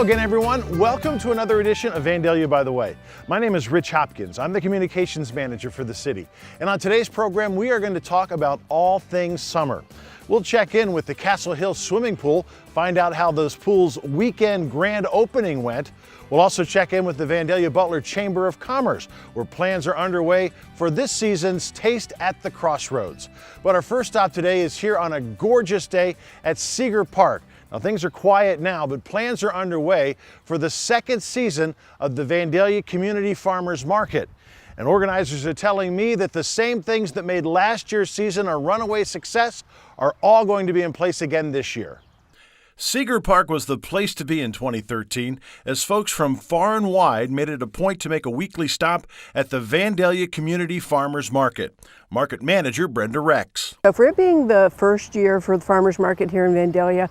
Hello again, everyone. Welcome to another edition of Vandalia By The Way. My name is Rich Hopkins. I'm the communications manager for the city. And on today's program, we are going to talk about all things summer. We'll check in with the Cassel Hills Swimming Pool, find out how those pools' weekend grand opening went. We'll also check in with the Vandalia Butler Chamber of Commerce, where plans are underway for this season's Taste at the Crossroads. But our first stop today is here on a gorgeous day at Seeger Park. Now, things are quiet now, but plans are underway for the second season of the Vandalia Community Farmers Market. And organizers are telling me that the same things that made last year's season a runaway success are all going to be in place again this year. Seeger Park was the place to be in 2013 as folks from far and wide made it a point to make a weekly stop at the Vandalia Community Farmers Market. Market manager Brenda Rex. For it being the first year for the farmers market here in Vandalia,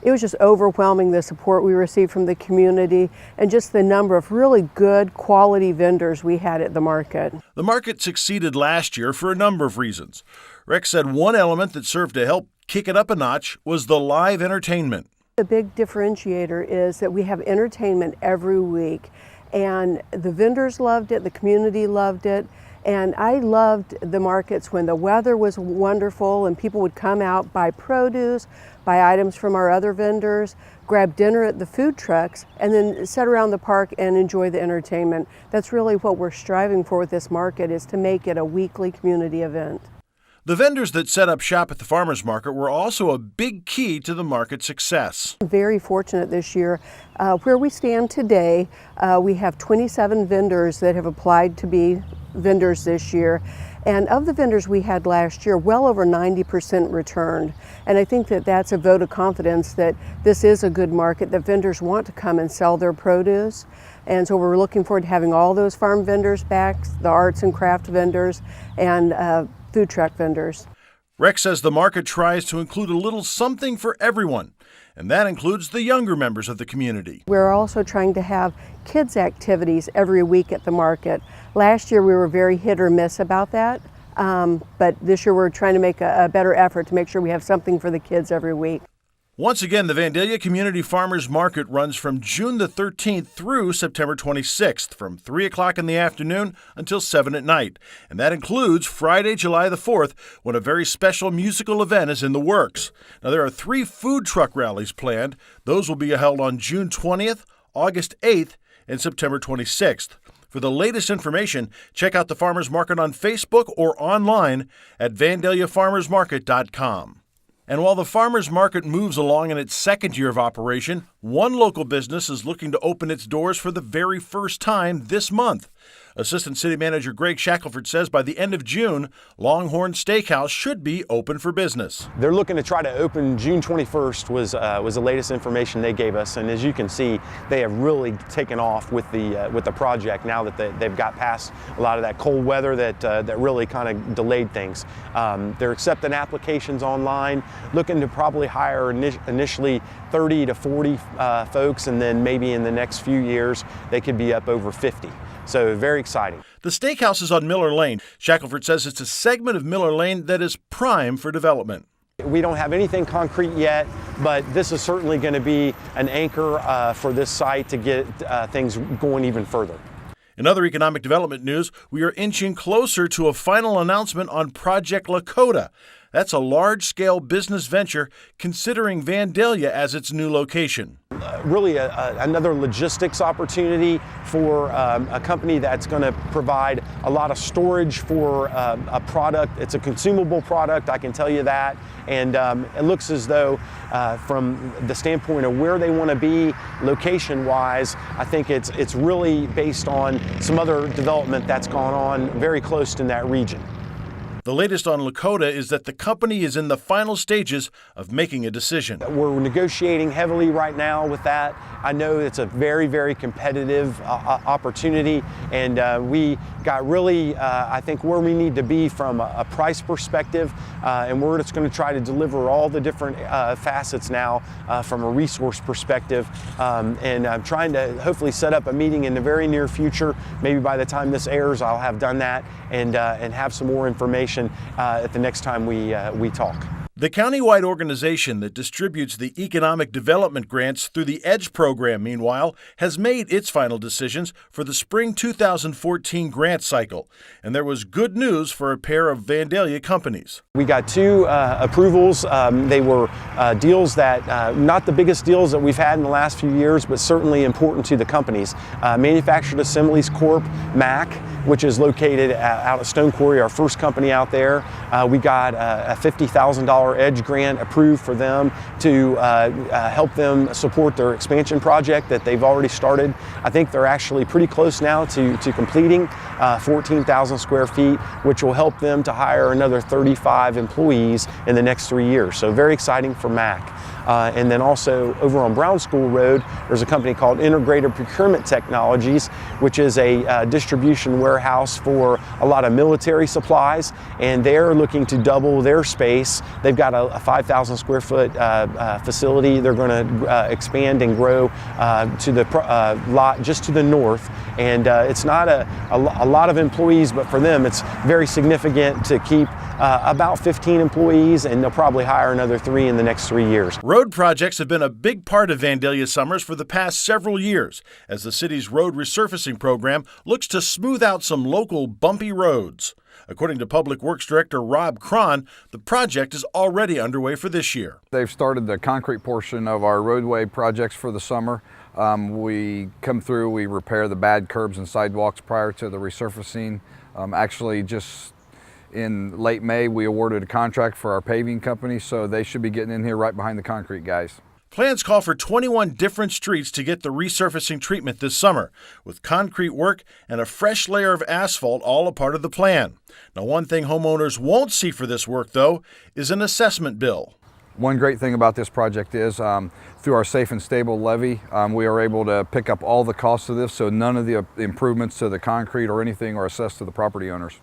it was just overwhelming, the support we received from the community and just the number of really good quality vendors we had at the market. The market succeeded last year for a number of reasons. Rex said one element that served to help kick it up a notch was the live entertainment. The big differentiator is that we have entertainment every week, and the vendors loved it, the community loved it. And I loved the markets when the weather was wonderful and people would come out, buy produce, buy items from our other vendors, grab dinner at the food trucks, and then sit around the park and enjoy the entertainment. That's really what we're striving for with this market, is to make it a weekly community event. The vendors that set up shop at the farmers market were also a big key to the market's success. I'm very fortunate this year. Where we stand today, we have 27 vendors that have applied to be vendors this year. And of the vendors we had last year, well over 90% returned. And I think that that's a vote of confidence that this is a good market, that vendors want to come and sell their produce. And so we're looking forward to having all those farm vendors back, the arts and craft vendors, and food truck vendors. Rex says the market tries to include a little something for everyone, and that includes the younger members of the community. We're also trying to have kids' activities every week at the market. Last year we were very hit or miss about that, but this year we're trying to make a better effort to make sure we have something for the kids every week. Once again, the Vandalia Community Farmers Market runs from June the 13th through September 26th, from 3 o'clock in the afternoon until 7 at night. And that includes Friday, July the 4th, when a very special musical event is in the works. Now, there are 3 food truck rallies planned. Those will be held on June 20th, August 8th, and September 26th. For the latest information, check out the Farmers Market on Facebook or online at vandaliafarmersmarket.com. And while the farmers market moves along in its second year of operation, one local business is looking to open its doors for the very first time this month. Assistant City Manager Greg Shackelford says by the end of June, Longhorn Steakhouse should be open for business. They're looking to try to open June 21st was the latest information they gave us, and as you can see, they have really taken off with the project now that they've got past a lot of that cold weather that really kind of delayed things. They're accepting applications online, looking to probably hire initially 30 to 40 folks, and then maybe in the next few years they could be up over 50. So very exciting. The steakhouse is on Miller Lane. Shackelford says it's a segment of Miller Lane that is prime for development. We don't have anything concrete yet, but this is certainly going to be an anchor for this site to get things going even further. In other economic development news, we are inching closer to a final announcement on Project Lakota. That's a large-scale business venture considering Vandalia as its new location. Really another logistics opportunity for a company that's going to provide a lot of storage for a product. It's a consumable product, I can tell you that. And it looks as though from the standpoint of where they want to be location-wise, I think it's really based on some other development that's gone on very close in that region. The latest on Lakota is that the company is in the final stages of making a decision. We're negotiating heavily right now with that. I know it's a very, very competitive opportunity, and we got really, I think, where we need to be from a price perspective, and we're just going to try to deliver all the different facets now from a resource perspective, and I'm trying to hopefully set up a meeting in the very near future. Maybe by the time this airs, I'll have done that and have some more information at the next time we talk. The countywide organization that distributes the economic development grants through the EDGE program, meanwhile, has made its final decisions for the spring 2014 grant cycle. And there was good news for a pair of Vandalia companies. We got two approvals. They were deals that, not the biggest deals that we've had in the last few years, but certainly important to the companies. Manufactured Assemblies Corp, MAC, which is located out of Stone Quarry, our first company out there. We got a $50,000 EDGE grant approved for them to help them support their expansion project that they've already started. I think they're actually pretty close now to completing 14,000 square feet, which will help them to hire another 35 employees in the next 3 years. So very exciting for MAC. And then also over on Brown School Road, there's a company called Integrated Procurement Technologies, which is a distribution warehouse for a lot of military supplies, and they're looking to double their space. They've got a 5,000 square foot facility. They're going to expand and grow to the lot just to the north, and it's not a lot of employees, but for them it's very significant to keep about 15 employees, and they'll probably hire another 3 in the next 3 years. Road projects have been a big part of Vandalia summers for the past several years, as the city's road resurfacing program looks to smooth out some local bumpy roads. According to Public Works Director Rob Cron, the project is already underway for this year. They've started the concrete portion of our roadway projects for the summer. We come through, we repair the bad curbs and sidewalks prior to the resurfacing. Actually, just in late May, we awarded a contract for our paving company, so they should be getting in here right behind the concrete guys. Plans call for 21 different streets to get the resurfacing treatment this summer, with concrete work and a fresh layer of asphalt all a part of the plan. Now, one thing homeowners won't see for this work, though, is an assessment bill. One great thing about this project is through our safe and stable levy, we are able to pick up all the costs of this, so none of the improvements to the concrete or anything are assessed to the property owners.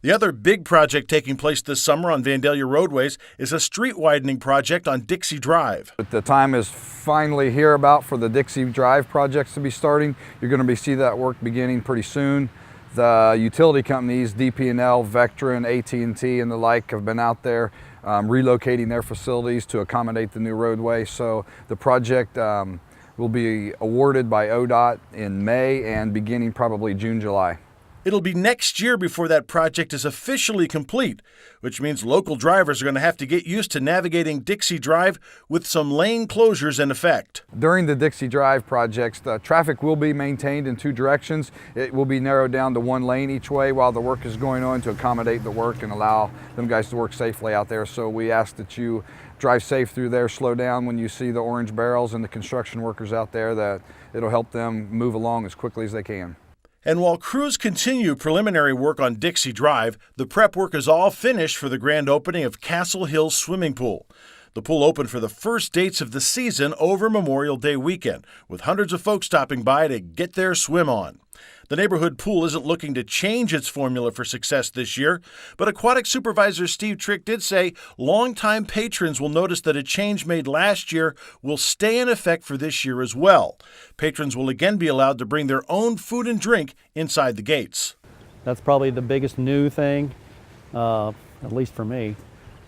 The other big project taking place this summer on Vandalia roadways is a street widening project on Dixie Drive. But the time is finally here about for the Dixie Drive projects to be starting. You're going to see that work beginning pretty soon. The utility companies, DP&L, Vectren, AT&T, and the like have been out there relocating their facilities to accommodate the new roadway. So the project will be awarded by ODOT in May and beginning probably June, July. It'll be next year before that project is officially complete, which means local drivers are going to have to get used to navigating Dixie Drive with some lane closures in effect. During the Dixie Drive projects, the traffic will be maintained in 2 directions. It will be narrowed down to 1 lane each way while the work is going on to accommodate the work and allow them guys to work safely out there. So we ask that you drive safe through there, slow down when you see the orange barrels and the construction workers out there, that it'll help them move along as quickly as they can. And while crews continue preliminary work on Dixie Drive, the prep work is all finished for the grand opening of Cassel Hills Swimming Pool. The pool opened for the first dates of the season over Memorial Day weekend, with hundreds of folks stopping by to get their swim on. The neighborhood pool isn't looking to change its formula for success this year, but Aquatic Supervisor Steve Trick did say longtime patrons will notice that a change made last year will stay in effect for this year as well. Patrons will again be allowed to bring their own food and drink inside the gates. That's probably the biggest new thing, at least for me.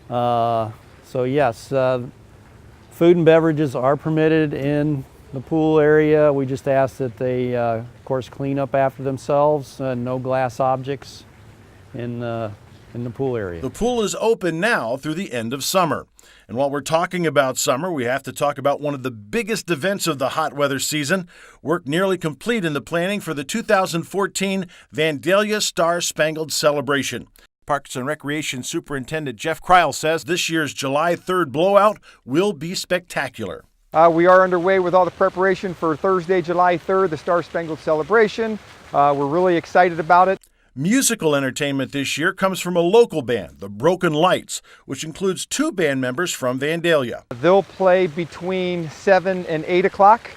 So yes, food and beverages are permitted in the pool area. We just ask that they, of course, clean up after themselves. No glass objects in the pool area. The pool is open now through the end of summer. And while we're talking about summer, we have to talk about one of the biggest events of the hot weather season. Work nearly complete in the planning for the 2014 Vandalia Star Spangled celebration. Parks and Recreation Superintendent Jeff Kreil says this year's July 3rd blowout will be spectacular. We are underway with all the preparation for Thursday, July 3rd, the Star Spangled celebration. We're really excited about it. Musical entertainment this year comes from a local band, the Broken Lights, which includes 2 band members from Vandalia. They'll play between 7 and 8 o'clock.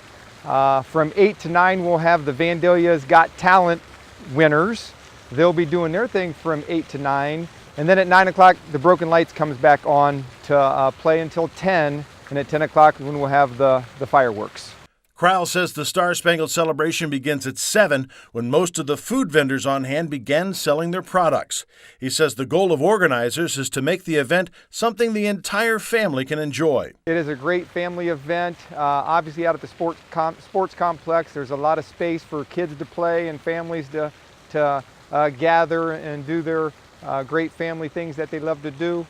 From 8 to 9, we'll have the Vandalia's Got Talent winners. They'll be doing their thing from 8 to 9. And then at 9 o'clock, the Broken Lights comes back on to play until 10. And at 10 o'clock, when we'll have the fireworks. Crowell says the Star Spangled celebration begins at 7 when most of the food vendors on hand begin selling their products. He says the goal of organizers is to make the event something the entire family can enjoy. It is a great family event. Obviously out at the sports complex, there's a lot of space for kids to play and families to gather and do their great family things that they love to do.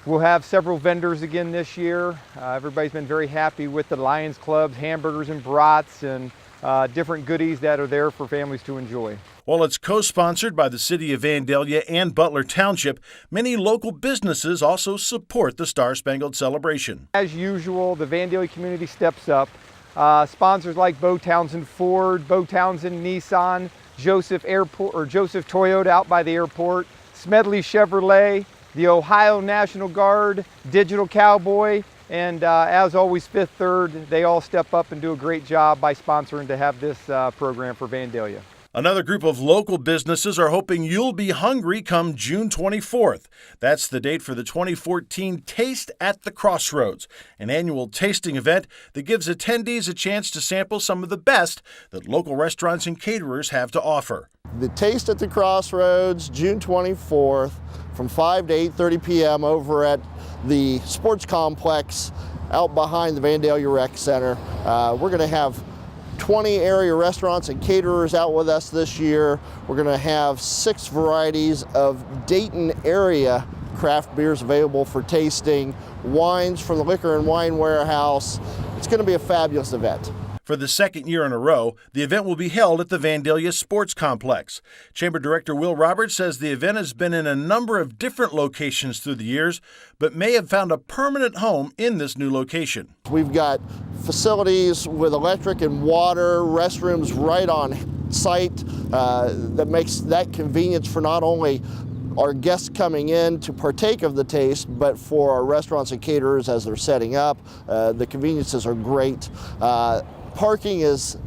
We'll have several vendors again this year. Everybody's been very happy with the Lions Club's hamburgers and brats and different goodies that are there for families to enjoy. While it's co-sponsored by the City of Vandalia and Butler Township, many local businesses also support the Star Spangled celebration. As usual, the Vandalia community steps up. Sponsors like Bo Townsend Ford, Bo Townsend Nissan, Joseph Toyota out by the airport, Smedley Chevrolet, the Ohio National Guard, Digital Cowboy, and as always, Fifth Third, they all step up and do a great job by sponsoring to have this program for Vandalia. Another group of local businesses are hoping you'll be hungry come June 24th. That's the date for the 2014 Taste at the Crossroads, an annual tasting event that gives attendees a chance to sample some of the best that local restaurants and caterers have to offer. The Taste at the Crossroads, June 24th, from 5 to 8:30 p.m. over at the sports complex out behind the Vandalia Rec Center. We're going to have 20 area restaurants and caterers out with us this year. We're going to have 6 varieties of Dayton area craft beers available for tasting, wines from the Liquor and Wine Warehouse. It's going to be a fabulous event. For the second year in a row, the event will be held at the Vandalia Sports Complex. Chamber Director Will Roberts says the event has been in a number of different locations through the years, but may have found a permanent home in this new location. We've got facilities with electric and water, restrooms right on site that makes that convenience for not only our guests coming in to partake of the taste, but for our restaurants and caterers as they're setting up. The conveniences are great. Parking is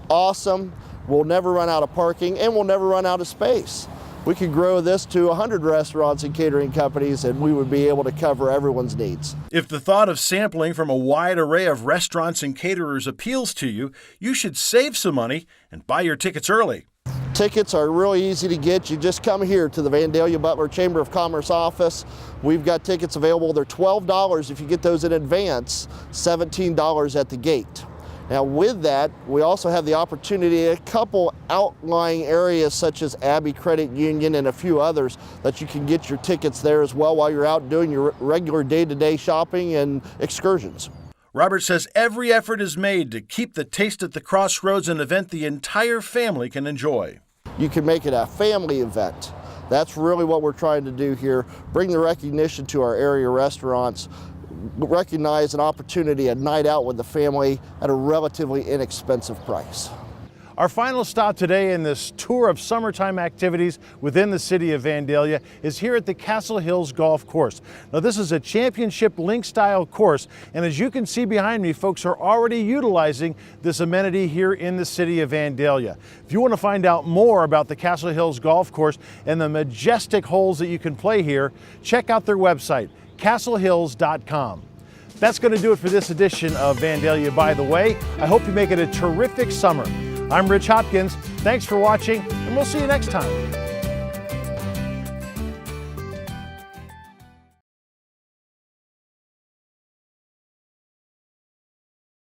awesome. We'll never run out of parking and we'll never run out of space. We could grow this to 100 restaurants and catering companies and we would be able to cover everyone's needs. If the thought of sampling from a wide array of restaurants and caterers appeals to you, you should save some money and buy your tickets early. Tickets are really easy to get. You just come here to the Vandalia Butler Chamber of Commerce office. We've got tickets available. They're $12 if you get those in advance, $17 at the gate. Now with that, we also have the opportunity in a couple outlying areas such as Abbey Credit Union and a few others that you can get your tickets there as well while you're out doing your regular day-to-day shopping and excursions. Robert says every effort is made to keep the Taste at the Crossroads an event the entire family can enjoy. You can make it a family event. That's really what we're trying to do here. Bring the recognition to our area restaurants, recognize an opportunity, a night out with the family at a relatively inexpensive price. Our final stop today in this tour of summertime activities within the city of Vandalia is here at the Cassel Hills Golf Course. Now this is a championship link style course, and as you can see behind me, folks are already utilizing this amenity here in the city of Vandalia. If you want to find out more about the Cassel Hills Golf Course and the majestic holes that you can play here, check out their website, casselhills.com. That's going to do it for this edition of Vandalia By The Way. I hope you make it a terrific summer. I'm Rich Hopkins. Thanks for watching, and we'll see you next time.